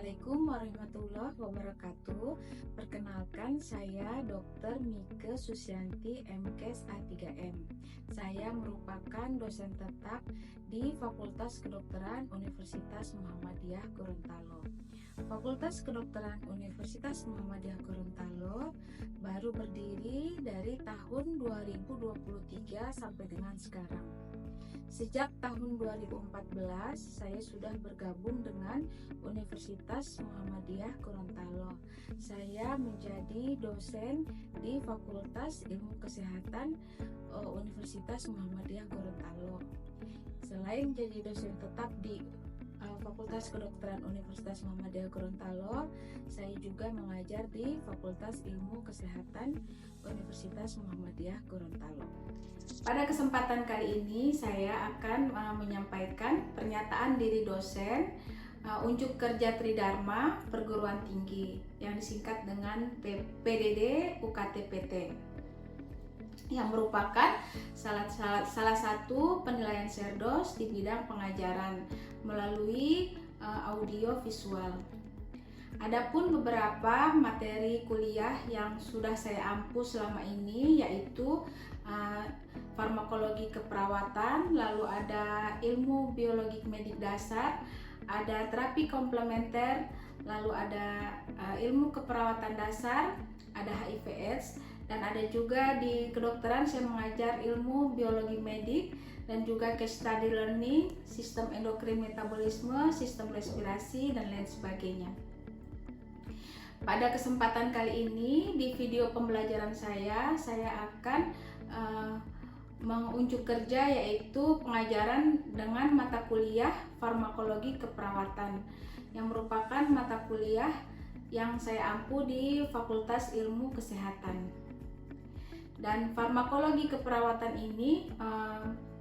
Assalamualaikum warahmatullahi wabarakatuh. Perkenalkan, saya Dr. Mike Susianti, MKes A3M. Saya merupakan dosen tetap di Fakultas Kedokteran Universitas Muhammadiyah Gorontalo. Fakultas Kedokteran Universitas Muhammadiyah Gorontalo baru berdiri dari tahun 2023 sampai dengan sekarang. Sejak tahun 2014, saya sudah bergabung dengan Universitas Muhammadiyah Gorontalo. Saya menjadi dosen di Fakultas Ilmu Kesehatan Universitas Muhammadiyah Gorontalo. Selain jadi dosen tetap di Fakultas Kedokteran Universitas Muhammadiyah Gorontalo, saya juga mengajar di Fakultas Ilmu Kesehatan Universitas Muhammadiyah Gorontalo. Pada kesempatan kali ini saya akan menyampaikan pernyataan diri dosen Unjuk Kerja Tridharma Perguruan Tinggi yang disingkat dengan PDD UKT-PT, yang merupakan salah satu penilaian Serdos di bidang pengajaran melalui audio visual. Adapun beberapa materi kuliah yang sudah saya ampu selama ini yaitu farmakologi keperawatan, lalu ada ilmu biologi medik dasar, ada terapi komplementer, lalu ada ilmu keperawatan dasar, ada HIV/AIDS, dan ada juga di kedokteran saya mengajar ilmu biologi medik dan juga case study learning, sistem endokrin metabolisme, sistem respirasi, dan lain sebagainya. Pada kesempatan kali ini di video pembelajaran saya akan mengunjuk kerja yaitu pengajaran dengan mata kuliah farmakologi keperawatan yang merupakan mata kuliah yang saya ampu di Fakultas Ilmu Kesehatan. Dan farmakologi keperawatan ini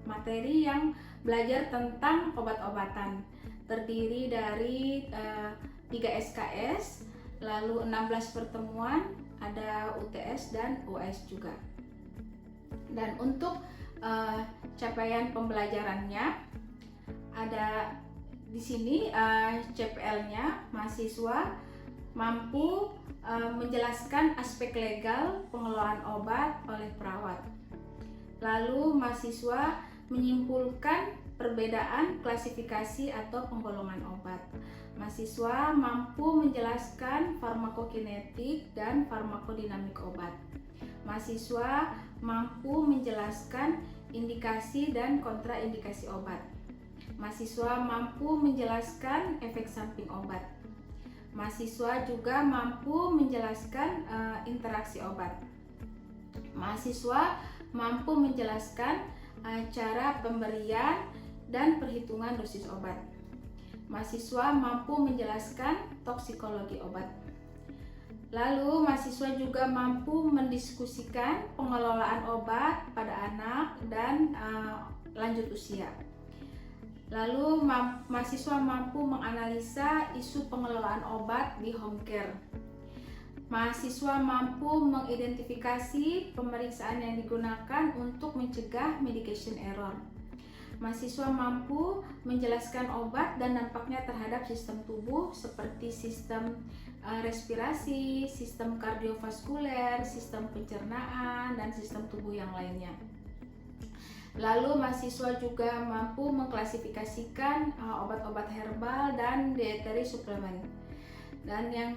materi yang belajar tentang obat-obatan, terdiri dari 3 SKS, lalu 16 pertemuan, ada UTS dan US juga. Dan untuk capaian pembelajarannya ada di sini CPL-nya, mahasiswa mampu menjelaskan aspek legal pengelolaan obat oleh perawat. Lalu mahasiswa menyimpulkan perbedaan klasifikasi atau penggolongan obat. Mahasiswa mampu menjelaskan farmakokinetik dan farmakodinamik obat. Mahasiswa mampu menjelaskan indikasi dan kontraindikasi obat. Mahasiswa mampu menjelaskan efek samping obat. Mahasiswa juga mampu menjelaskan interaksi obat. Mahasiswa mampu menjelaskan cara pemberian dan perhitungan dosis obat. Mahasiswa mampu menjelaskan toksikologi obat. Lalu mahasiswa juga mampu mendiskusikan pengelolaan obat pada anak dan lanjut usia. Lalu mahasiswa mampu menganalisa isu pengelolaan obat di home care. Mahasiswa mampu mengidentifikasi pemeriksaan yang digunakan untuk mencegah medication error. Mahasiswa mampu menjelaskan obat dan dampaknya terhadap sistem tubuh seperti sistem respirasi, sistem kardiovaskuler, sistem pencernaan, dan sistem tubuh yang lainnya. Lalu mahasiswa juga mampu mengklasifikasikan obat-obat herbal dan dietary suplemen. Dan yang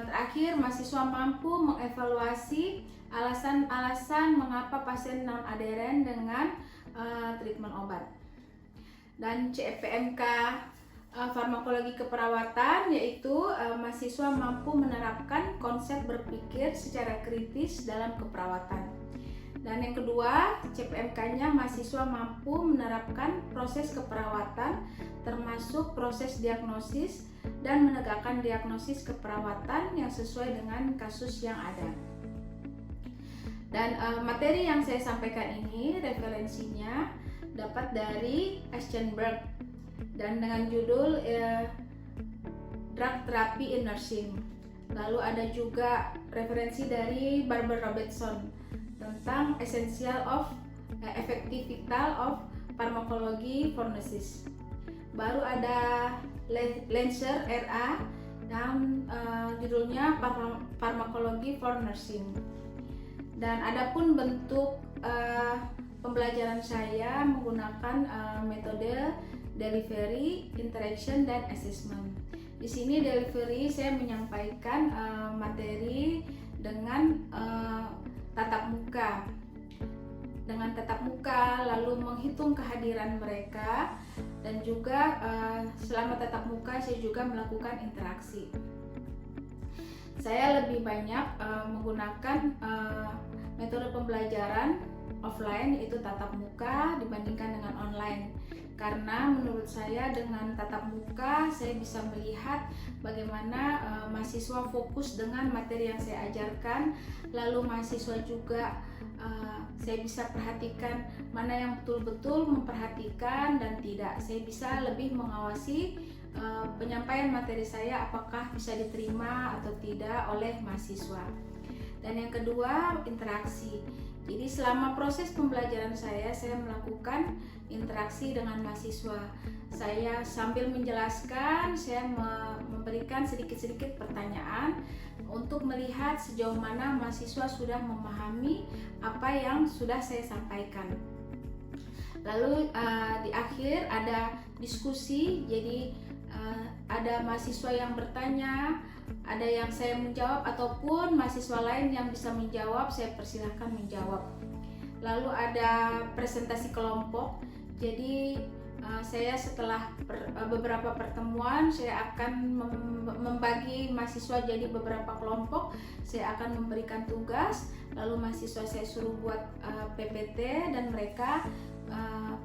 terakhir, mahasiswa mampu mengevaluasi alasan-alasan mengapa pasien non-aderen dengan treatment obat. Dan CPMK farmakologi keperawatan yaitu mahasiswa mampu menerapkan konsep berpikir secara kritis dalam keperawatan. Dan yang kedua, CPMK-nya mahasiswa mampu menerapkan proses keperawatan termasuk proses diagnosis dan menegakkan diagnosis keperawatan yang sesuai dengan kasus yang ada. Dan materi yang saya sampaikan ini referensinya dapat dari Eschenberg dan dengan judul Drug Therapy in Nursing. Lalu ada juga referensi dari Barbara Robertson tentang Essential of Effective Vital of Pharmacology for Nurses. Baru ada Lancer RA dan judulnya Pharmacology for Nursing. Dan adapun bentuk pembelajaran saya menggunakan metode delivery, interaction, dan assessment. Di sini delivery saya menyampaikan materi dengan tatap muka. Dengan tatap muka, lalu menghitung kehadiran mereka, dan juga selama tatap muka saya juga melakukan interaksi. Saya lebih banyak menggunakan metode pembelajaran offline, yaitu tatap muka, dibandingkan dengan online. Karena menurut saya dengan tatap muka saya bisa melihat bagaimana mahasiswa fokus dengan materi yang saya ajarkan, lalu mahasiswa juga saya bisa perhatikan mana yang betul-betul memperhatikan dan tidak. Saya bisa lebih mengawasi penyampaian materi saya apakah bisa diterima atau tidak oleh mahasiswa. Dan yang kedua, interaksi. Jadi selama proses pembelajaran saya melakukan interaksi dengan mahasiswa. Saya sambil menjelaskan, saya memberikan sedikit-sedikit pertanyaan untuk melihat sejauh mana mahasiswa sudah memahami apa yang sudah saya sampaikan. Lalu di akhir ada diskusi, jadi ada mahasiswa yang bertanya, ada yang saya menjawab, ataupun mahasiswa lain yang bisa menjawab, saya persilahkan menjawab. Lalu ada presentasi kelompok, jadi saya setelah beberapa pertemuan saya akan membagi mahasiswa jadi beberapa kelompok. Saya akan memberikan tugas, lalu mahasiswa saya suruh buat PPT dan mereka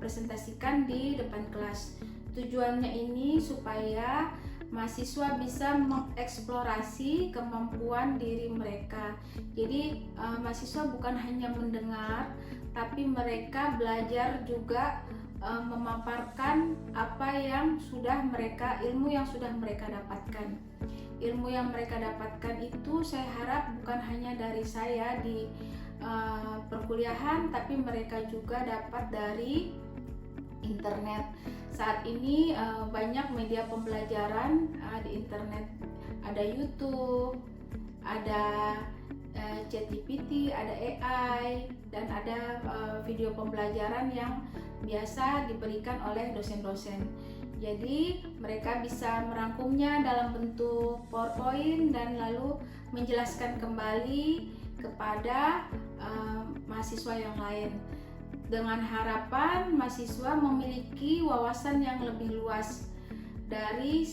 presentasikan di depan kelas. Tujuannya ini supaya mahasiswa bisa mengeksplorasi kemampuan diri mereka. Jadi mahasiswa bukan hanya mendengar, tapi mereka belajar juga memaparkan apa yang sudah mereka, ilmu yang sudah mereka dapatkan. Ilmu yang mereka dapatkan itu saya harap bukan hanya dari saya di perkuliahan, tapi mereka juga dapat dari internet. Saat ini banyak media pembelajaran di internet, ada YouTube, ada ChatGPT, ada AI, dan ada video pembelajaran yang biasa diberikan oleh dosen-dosen. Jadi mereka bisa merangkumnya dalam bentuk PowerPoint dan lalu menjelaskan kembali kepada mahasiswa yang lain, dengan harapan mahasiswa memiliki wawasan yang lebih luas dari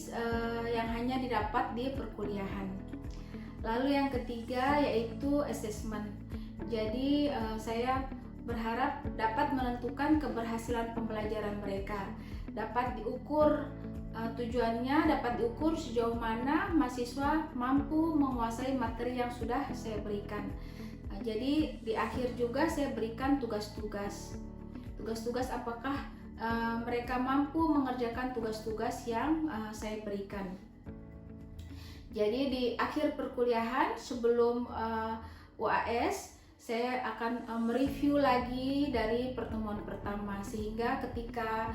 yang hanya didapat di perkuliahan. Lalu yang ketiga yaitu assessment. Jadi saya berharap dapat menentukan keberhasilan pembelajaran mereka, dapat diukur tujuannya, dapat diukur sejauh mana mahasiswa mampu menguasai materi yang sudah saya berikan. Jadi di akhir juga saya berikan tugas-tugas apakah mereka mampu mengerjakan tugas-tugas yang saya berikan. Jadi di akhir perkuliahan sebelum UAS saya akan mereview lagi dari pertemuan pertama, sehingga ketika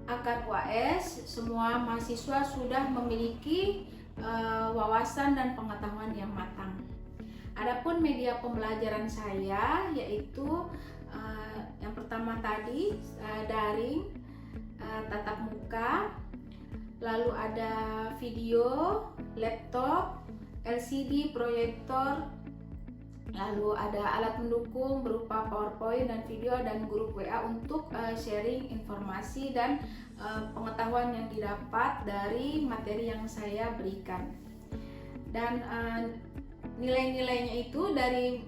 akan UAS semua mahasiswa sudah memiliki wawasan dan pengetahuan yang matang. Adapun media pembelajaran saya yaitu yang pertama tadi daring, tatap muka, lalu ada video, laptop, LCD, proyektor, lalu ada alat pendukung berupa PowerPoint dan video, dan grup WA untuk sharing informasi dan pengetahuan yang didapat dari materi yang saya berikan. Dan nilai-nilainya itu dari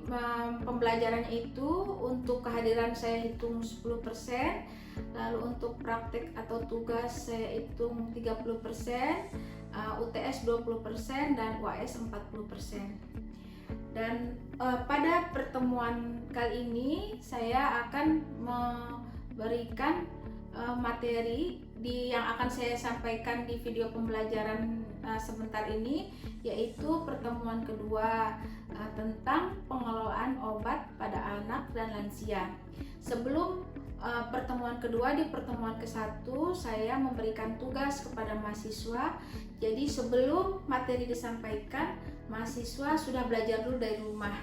pembelajarannya itu, untuk kehadiran saya hitung 10%, lalu untuk praktek atau tugas saya hitung 30%, UTS 20%, dan UAS 40%. Dan pada pertemuan kali ini saya akan memberikan materi yang akan saya sampaikan di video pembelajaran sebentar ini, yaitu pertemuan kedua. tentang pengelolaan obat pada anak dan lansia. Sebelum pertemuan kedua, di pertemuan ke-1 saya memberikan tugas kepada mahasiswa. Jadi sebelum materi disampaikan, mahasiswa sudah belajar dulu dari rumah.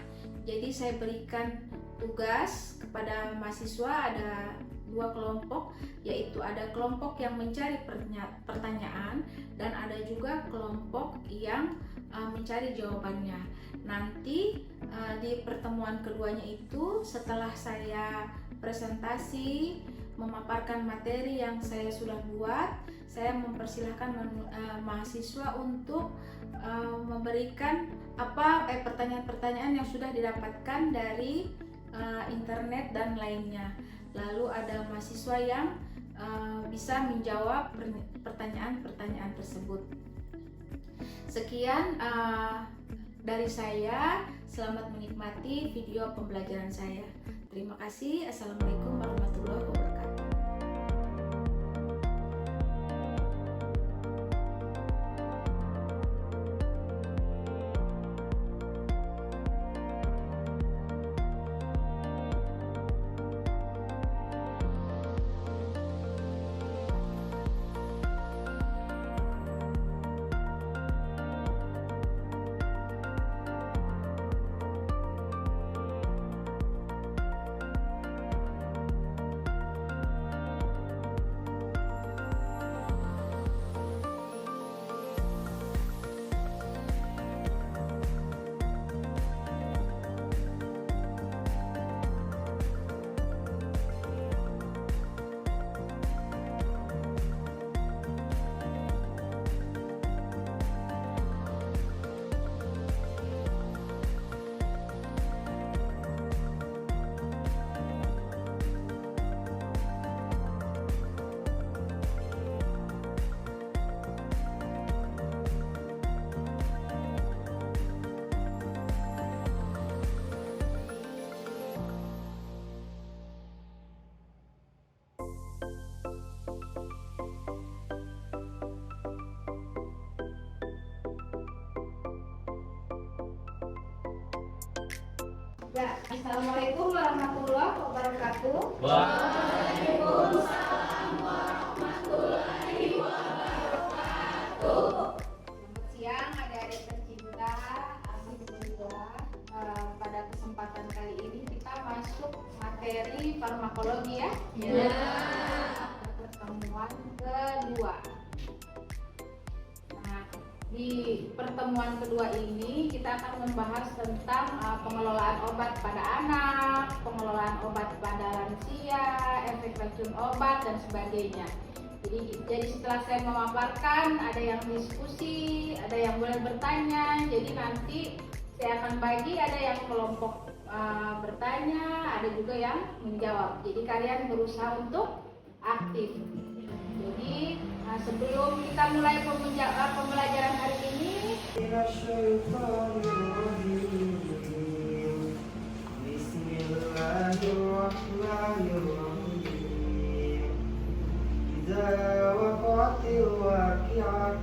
Jadi saya berikan tugas kepada mahasiswa, ada 2 kelompok, yaitu ada kelompok yang mencari pertanyaan dan ada juga kelompok yang mencari jawabannya. Nanti di pertemuan keduanya itu, setelah saya presentasi memaparkan materi yang saya sudah buat, saya mempersilahkan mahasiswa untuk memberikan pertanyaan-pertanyaan yang sudah didapatkan dari internet dan lainnya. Lalu ada mahasiswa yang bisa menjawab pertanyaan-pertanyaan tersebut. Sekian dari saya. Selamat menikmati video pembelajaran saya. Terima kasih. Assalamualaikum warahmatullahi wabarakatuh. Ya, Assalamualaikum warahmatullahi wabarakatuh. Waalaikumsalam warahmatullahi wabarakatuh. Selamat siang adik-adik tercinta, alhamdulillah. Pada kesempatan kali ini kita masuk materi farmakologi ya. Ya. Pertemuan kedua. Di pertemuan kedua ini kita akan membahas tentang pengelolaan obat pada anak, pengelolaan obat pada lansia, efek racun obat dan sebagainya. Jadi setelah saya memaparkan, ada yang diskusi, ada yang boleh bertanya. Jadi nanti saya akan bagi, ada yang kelompok bertanya, ada juga yang menjawab. Jadi kalian berusaha untuk aktif. Jadi sebelum kita mulai pembelajaran hari ini, Bismillahirrahmanirrahim. Idza waqa'atil waqi'ah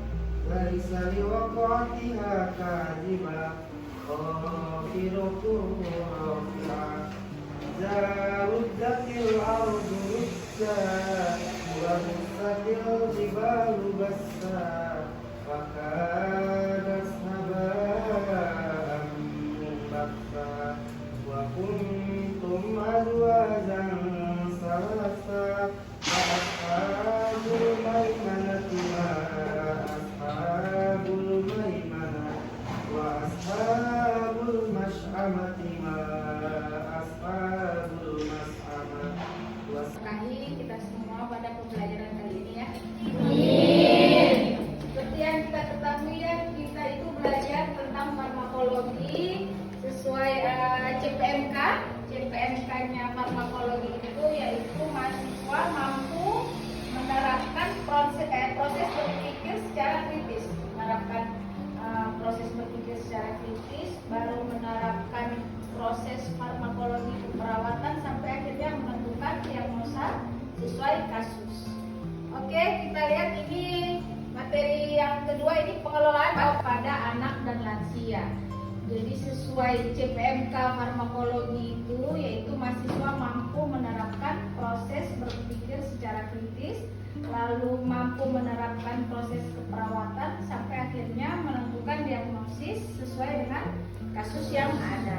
laisa liwaqa'atiha kadhibah khafidatun rafi'ah. Idza ruddatil ardu rudda wa bussatil jibalu bassa wa kanat haba'an munbatha wa kuntum azwajan salasa wa ashabul maimanati ma ashabul maimanah wa ashabul mash'amati ma ashabul mash'amah wa berkahi kita semua pada pembelajaran kali ini ya. Seperti yang kita ketahui ya, kita itu belajar tentang farmakologi sesuai CPMK. CPMK-nya farmakologi itu yaitu mahasiswa mampu menerapkan proses berpikir secara kritis, proses berpikir secara kritis, baru menerapkan proses farmakologi perawatan sampai akhirnya menentukan diagnosa sesuai kasus. Oke, kita lihat ini materi yang kedua, ini pengelolaan obat pada anak dan lansia. Jadi sesuai CPMK farmakologi itu, yaitu mahasiswa mampu menerapkan proses berpikir secara kritis, lalu mampu menerapkan proses keperawatan sampai akhirnya menentukan diagnosis sesuai dengan kasus yang ada.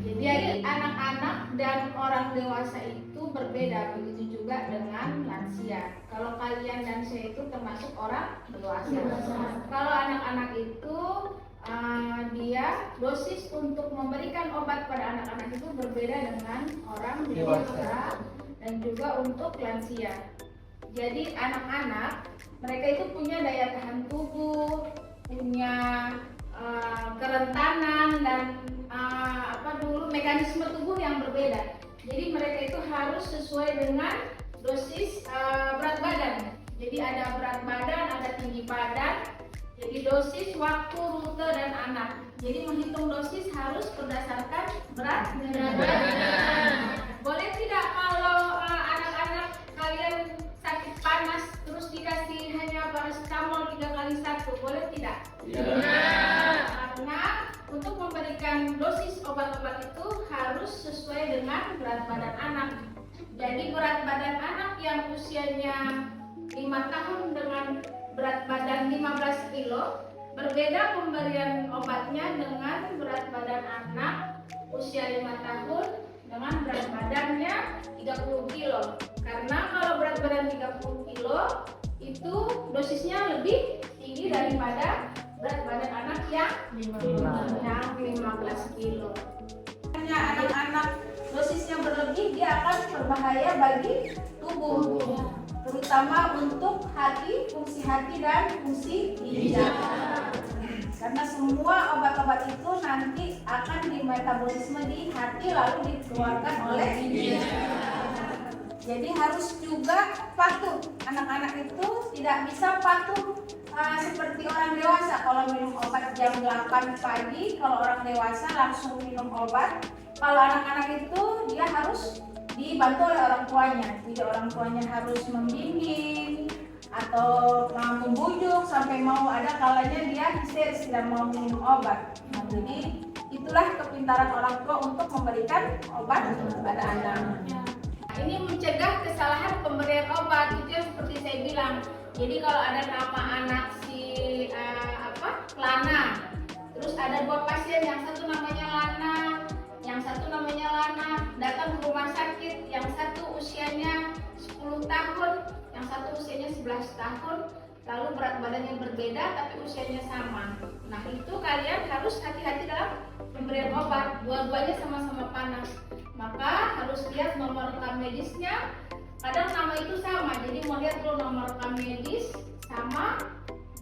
Jadi anak-anak dan orang dewasa itu berbeda, begitu juga dengan lansia. Kalau kalian dan saya itu termasuk orang dewasa. Kalau anak-anak itu dia dosis untuk memberikan obat pada anak-anak itu berbeda dengan orang dewasa dan juga untuk lansia. Jadi anak-anak mereka itu punya daya tahan tubuh, punya kerentanan dan mekanisme tubuh yang berbeda. Jadi mereka itu harus sesuai dengan dosis berat badan. Jadi ada berat badan, ada tinggi badan. Jadi dosis, waktu, rute, dan anak. Jadi menghitung dosis harus berdasarkan berat badan. Boleh tidak kalau anak-anak kalian sakit panas terus dikasih hanya paracetamol 3 kali 1, boleh tidak? Karena untuk memberikan dosis obat-obat itu harus sesuai dengan berat badan anak. Jadi berat badan anak yang usianya 5 tahun dengan berat badan 15 kilo, berbeda pemberian obatnya dengan berat badan anak usia 5 tahun dengan berat badannya 30 kilo. Karena kalau berat badan 30 kilo itu dosisnya lebih tinggi daripada berat badan anak yang 15 kilo. Hanya anak-anak dosisnya berlebih, dia akan berbahaya bagi tubuh, terutama untuk hati, fungsi hati dan fungsi ginjal. Karena semua obat-obat itu nanti akan dimetabolisme di hati lalu dikeluarkan oleh ginjal. Jadi harus juga patuh. Anak-anak itu tidak bisa patuh seperti orang dewasa. Kalau minum obat jam 8 pagi, kalau orang dewasa langsung minum obat. Kalau anak-anak itu dia harus dibantu oleh orang tuanya. Jadi orang tuanya harus membimbing atau membujuk sampai mau, ada kalanya dia histeris tidak mau minum obat. Nah, jadi itulah kepintaran orang tua untuk memberikan obat kepada anak. Ini mencegah kesalahan pemberian obat, itu yang seperti saya bilang. Jadi kalau ada nama anak si Lana, terus ada 2 pasien, yang satu namanya Lana, yang satu namanya Lana, datang ke rumah sakit, yang satu usianya 10 tahun, yang satu usianya 11 tahun, lalu berat badannya berbeda tapi usianya sama. Nah itu kalian harus hati-hati dalam pemberian obat, dua-duanya sama-sama panas. Maka harus lihat nomor rekam medisnya, kadang nama itu sama, jadi mau lihat dulu nomor rekam medis sama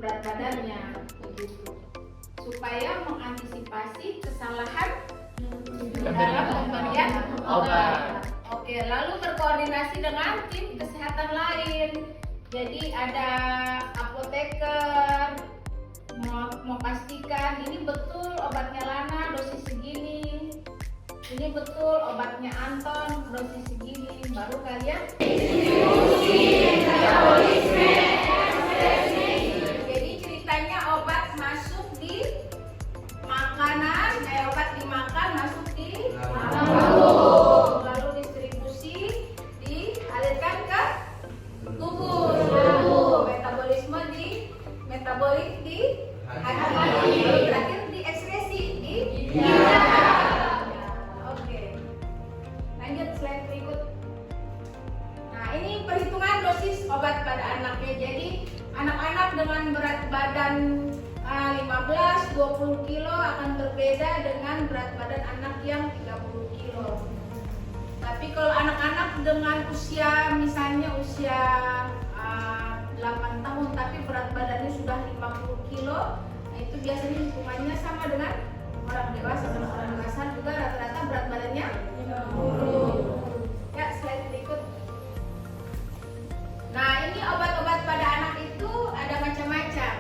berat badannya, begitu. Supaya mengantisipasi kesalahan dalam pemberian obat. Oke, lalu berkoordinasi dengan tim kesehatan lain. Jadi ada apoteker, mau pastikan ini betul obatnya Lana dosis segini, ini betul obatnya Anton dosis segini, baru kalian jadi ceritanya obat masuk di makanan, obat dimakan masuk di lambung, lalu distribusi dialirkan ke tubuh, metabolisme di metabolik di hati, lalu terakhir di ekskresi di Oke, lanjut slide berikut. Nah ini perhitungan dosis obat pada anaknya. Jadi anak-anak dengan berat badan 15-20 kilo akan berbeda dengan berat badan anak yang 30 kilo. Tapi kalau anak-anak dengan usia, misalnya usia 8 tahun tapi berat badannya sudah 50 kilo, nah itu biasanya hitungannya sama dengan orang dewasa. Dan orang dewasa juga rata-rata berat badannya 50. Ya, slide berikut. Nah ini obat-obat pada anak itu ada macam-macam,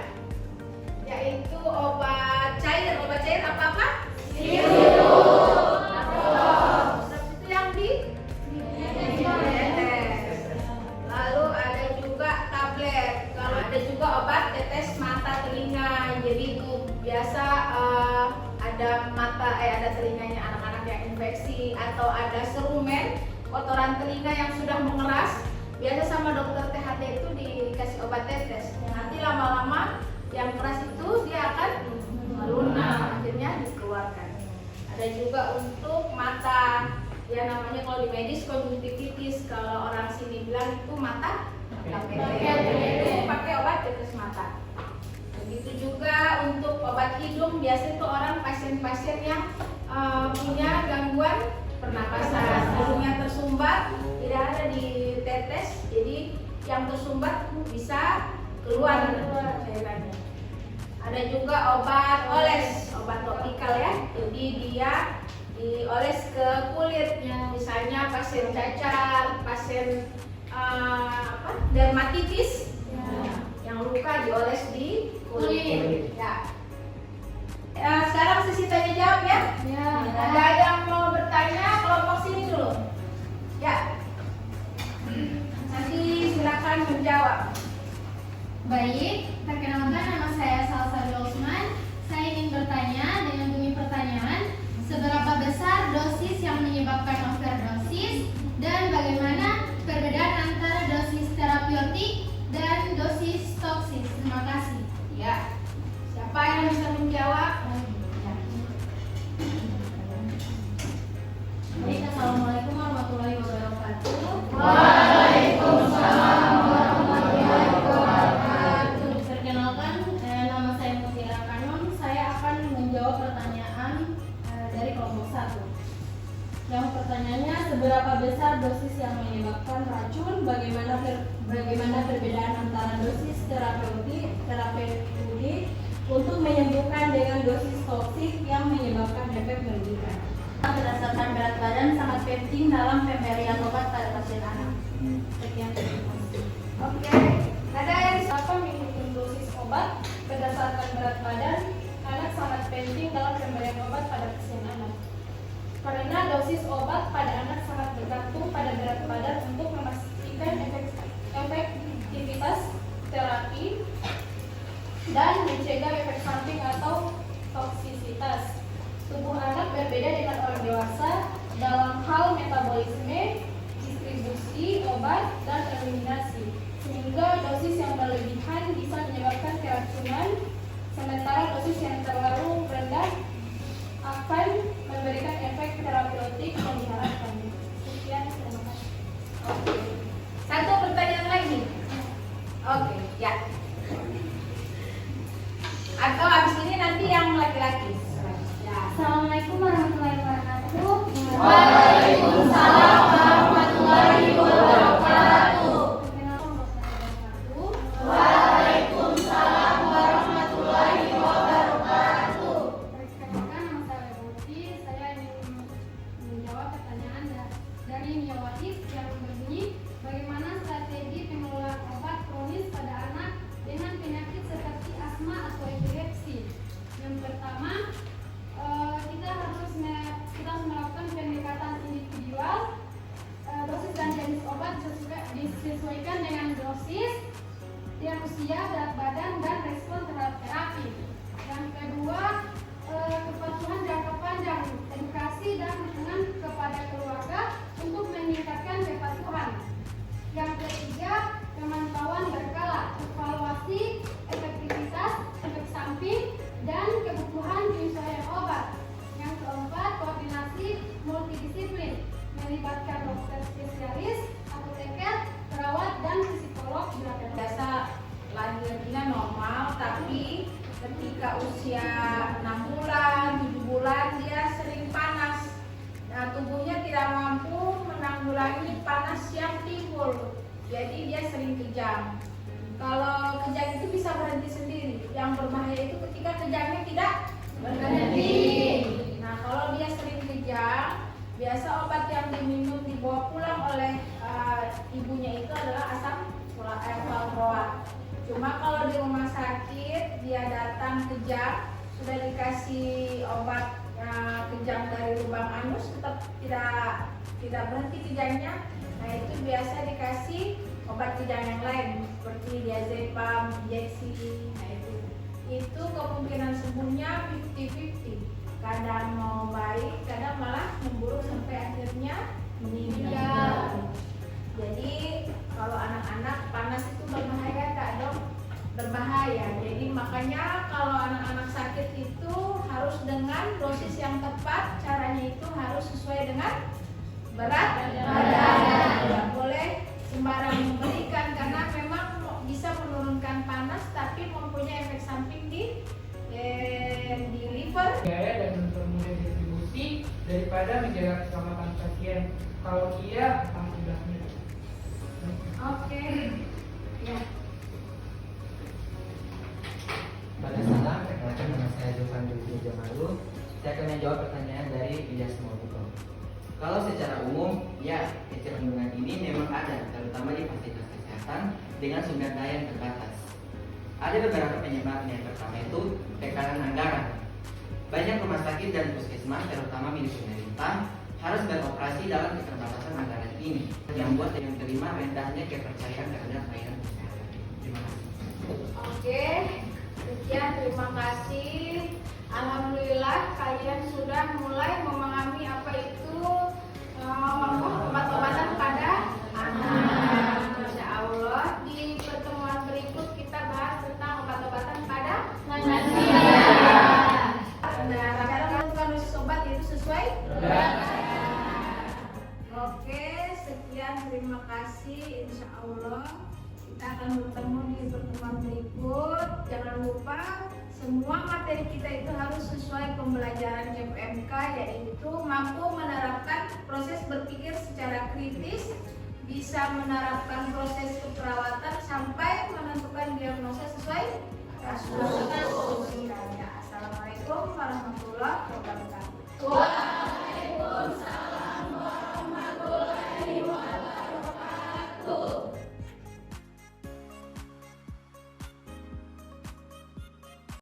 yaitu obat cair. Obat cair apa-apa? Itu yang di lalu ada juga tablet. Kalau ada juga obat tetes mata telinga. Jadi itu biasa ada infeksi atau ada serumen, kotoran telinga yang sudah mengeras, biasa sama dokter THT itu dikasih obat tetes. Nanti lama-lama yang keras itu dia akan melunak, akhirnya dikeluarkan. Ada juga untuk mata, ya namanya kalau di medis konjungtivitis, kalau orang sini bilang itu mata itu pakai obat tetes mata. Begitu juga untuk obat hidung, biasanya itu orang pasien-pasien yang punya gangguan pernapasan, hidungnya tersumbat, tidak ada di tetes, jadi yang tersumbat bisa keluar cairannya. Ada juga obat oles, obat topikal ya, jadi dia dioles ke kulit, misalnya pasien cacar, pasien dermatitis, yang luka dioles di kulit. Ya. Sekarang sesi tanya jawab ya. Ada yang mau bertanya, kelompok sini dulu. Ya. Nanti silakan menjawab. Baik, perkenalkan nama saya Salsa Osman. Saya ingin bertanya dengan bunyi pertanyaan, seberapa besar dosis yang menyebabkan overdosis dan bagaimana perbedaan antara dosis terapeutik dan dosis toksis? Terima kasih. Ya. Siapa yang bisa menjawab? Baik, assalamualaikum warahmatullahi wabarakatuh. Waalaikumsalam warahmatullahi wabarakatuh. Perkenalkan, nama saya Mutiara Kanon. Saya akan menjawab pertanyaan dari kelompok 1. Yang pertanyaannya, seberapa besar dosis yang menyebabkan racun? Bagaimana perbedaan antara dosis terapeutik untuk menyembuhkan dengan dosis toksik yang menyebabkan efek merugikan? Berdasarkan berat badan sangat penting dalam pemberian obat pada pasien anak. Sekian, terima kasih. Oke. Ada yang Apa menghitung dosis obat berdasarkan berat badan anak sangat penting dalam pemberian obat pada pasien anak. Karena dosis obat pada anak sangat bergantung pada berat badan untuk memastikan efektivitas terapi dan mencegah efek samping atau toksisitas. Tubuh anak berbeda dengan orang dewasa dalam hal metabolisme, distribusi obat, dan eliminasi, sehingga dosis yang berlebihan bisa menyebabkan keracunan, sementara dosis yang terlalu rendah akan memberikan efek terapeutik yang diharapkan. Sekian, terima kasih. Oke. Satu pertanyaan lagi. Oke, ya. Atau habis ini nanti yang laki-laki. Ya. Assalamualaikum warahmatullahi wabarakatuh. Waalaikumsalam warahmatullahi wabarakatuh. Waalaikumsalam warahmatullahi wabarakatuh. Perkenalkan, nama saya Boti. Saya ingin menjawab pertanyaan dari Miawatis yang berbunyi, bagaimana strategi pengelolaan obat kronis pada anak dengan penyakit seperti asma atau epilepsi? Yang pertama, kita harus melakukan pendekatan individual. Dosis dan jenis obat disesuaikan dengan dosis, usia, berat badan, dan respon terhadap terapi. Yang kedua, kepatuhan jangka panjang, edukasi dan dukungan kepada keluarga untuk meningkatkan kepatuhan. Yang ketiga, pemantauan berkala, evaluasi efektivitas, efek samping, dan kebutuhan penyesuaian obat. Yang keempat, koordinasi multidisiplin, melibatkan dokter spesialis, apoteker, perawat, dan psikolog bila perlu. Biasa lahirnya normal, tapi ketika usia 6 bulan, 7 bulan dia sering panas. Nah, tubuhnya tidak mampu menanggulangi panas yang timbul. Jadi dia sering kejang. Kalau kejang itu bisa berhenti sendiri. Yang berbahaya itu ketika kejangnya tidak berhenti. Nah, kalau dia sering kejang, biasa obat yang diminum dibawa pulang oleh ibunya itu adalah asam valproat. Cuma kalau di rumah sakit dia datang kejang, sudah dikasih obat kejang dari lubang anus, tetap tidak berhenti kejangnya. Nah, itu biasa dikasih obat kejang yang lain seperti diazepam, injeksi. Nah, itu kemungkinan sembuhnya 50-50. kadang mau baik, kadang malah memburuk sampai akhirnya meninggal. Jadi kalau anak-anak panas itu berbahaya Kak Dok? Berbahaya. Jadi makanya kalau anak-anak sakit itu harus dengan dosis yang tepat. Caranya itu harus sesuai dengan berat badan. Tidak boleh sembarang memberikan karena memang bisa menurunkan panas tapi mempunyai efek samping di liver. Biaya dan mempermudah distribusi daripada menjaga keselamatan pasien. Kalau iya, alhamdulillahnya. Oke. Ya. Pada salam, perkenalkan nama saya Jovan Dwi Jamalu. Saya akan menjawab pertanyaan dari Ilyas Mauludom. Kalau secara umum, ya kecenderungan ini memang ada, terutama di fasilitas kesehatan dengan sumber daya yang terbatas. Ada beberapa penyebabnya. Pertama itu tekanan anggaran. Banyak rumah sakit dan puskesmas, terutama milik pemerintah, harus beroperasi dalam keterbatasan anggaran ini, yang membuat yang terima rendahnya kepercayaan terhadap layanan kesehatan. Terima kasih. Oke, sekian, terima kasih. Alhamdulillah kalian sudah mulai memahami apa itu obat-obatan pada anak. Insya Allah di pertemuan berikut kita bahas tentang obat-obatan pada manusia. Nah, rata-rata dosis obat itu sesuai. Oke, sekian, terima kasih. Insya Allah kita akan bertemu di pertemuan berikut. Jangan lupa semua materi kita itu harus sesuai pembelajaran FMK, yaitu mampu menerapkan proses berpikir secara kritis, bisa menerapkan proses keperawatan sampai menentukan diagnosa sesuai kasus. Assalamualaikum warahmatullahi wabarakatuh. Waalaikumsalam.